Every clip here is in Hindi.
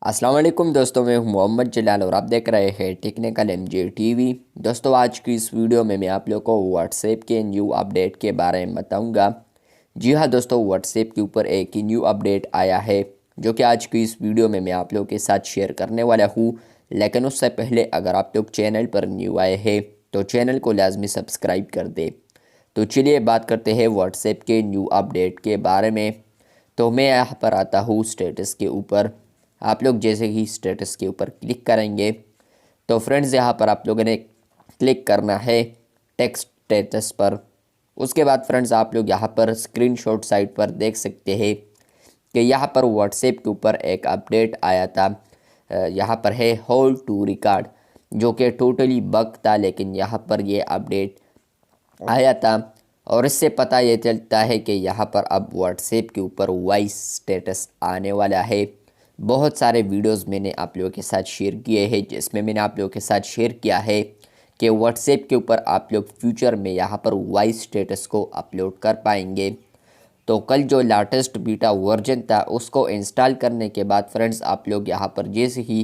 अस्सलाम वालेकुम दोस्तों, मैं हूं मोहम्मद जलाल और आप देख रहे हैं टेक्निकल एमजे टीवी। दोस्तों, आज की इस वीडियो में मैं आप लोगों को व्हाट्सएप के न्यू अपडेट के बारे में बताऊंगा। जी हां दोस्तों, व्हाट्सएप के ऊपर एक न्यू अपडेट आया है जो कि आज की इस वीडियो में मैं आप लोगों के साथ शेयर करने वाला हूँ। लेकिन उससे पहले अगर आप लोग चैनल पर न्यू आए हैं तो चैनल को लाजमी सब्सक्राइब कर दे। तो चलिए बात करते हैं व्हाट्सएप के न्यू अपडेट के बारे में। तो मैं यहाँ पर आता हूँ स्टेटस के ऊपर। आप लोग जैसे ही स्टेटस के ऊपर क्लिक करेंगे तो फ्रेंड्स यहाँ पर आप लोगों ने क्लिक करना है टेक्स्ट स्टेटस पर। उसके बाद फ्रेंड्स आप लोग यहाँ पर स्क्रीनशॉट साइट पर देख सकते हैं कि यहाँ पर व्हाट्सएप के ऊपर एक अपडेट आया था। यहाँ पर है होल्ड टू रिकॉर्ड, जो कि टोटली बग था, लेकिन यहाँ पर ये अपडेट आया था। और इससे पता ये चलता है कि यहाँ पर अब व्हाट्सएप के ऊपर वॉइस स्टेटस आने वाला है। बहुत सारे वीडियोस मैंने आप लोगों के साथ शेयर किए हैं, जिसमें मैंने आप लोगों के साथ शेयर किया है कि व्हाट्सएप के ऊपर आप लोग फ्यूचर में यहाँ पर वॉइस स्टेटस को अपलोड कर पाएंगे। तो कल जो लेटेस्ट बीटा वर्जन था उसको इंस्टॉल करने के बाद फ्रेंड्स आप लोग यहाँ पर जैसे ही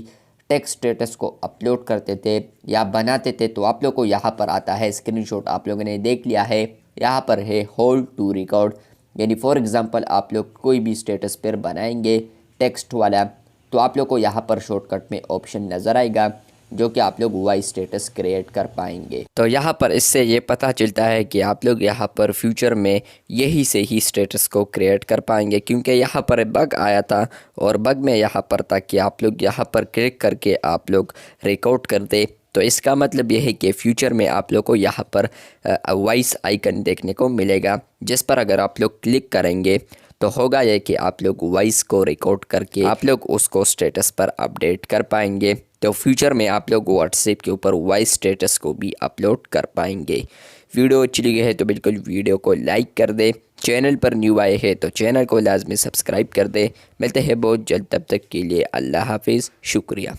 टेक्स्ट स्टेटस को अपलोड करते थे या बनाते थे तो आप लोग को यहाँ पर आता है स्क्रीनशॉट, आप लोगों ने देख लिया है। यहाँ पर है होल्ड टू रिकॉर्ड, यानी फॉर एग्जांपल आप लोग कोई भी स्टेटस पर बनाएंगे टेक्स्ट वाला तो आप लोग को यहाँ पर शॉर्टकट में ऑप्शन नज़र आएगा जो कि आप लोग वॉइस स्टेटस क्रिएट कर पाएंगे। तो यहाँ पर इससे ये पता चलता है कि आप लोग यहाँ पर फ्यूचर में यही से ही स्टेटस को क्रिएट कर पाएंगे, क्योंकि यहाँ पर बग आया था और बग में यहाँ पर था कि आप लोग यहाँ पर क्लिक करके आप लोग रिकॉर्ड कर दे। तो इसका मतलब यह है कि फ्यूचर में आप लोग को यहाँ पर वॉइस आइकन देखने को मिलेगा, जिस पर अगर आप लोग क्लिक करेंगे तो होगा यह कि आप लोग वॉइस को रिकॉर्ड करके आप लोग उसको स्टेटस पर अपडेट कर पाएंगे। तो फ्यूचर में आप लोग व्हाट्सएप के ऊपर वॉइस स्टेटस को भी अपलोड कर पाएंगे। वीडियो अच्छी लगी है तो बिल्कुल वीडियो को लाइक कर दे। चैनल पर न्यू आए हैं तो चैनल को लाजमी सब्सक्राइब कर दे। मिलते हैं बहुत जल्द, तब तक के लिए अल्लाह हाफिज़, शुक्रिया।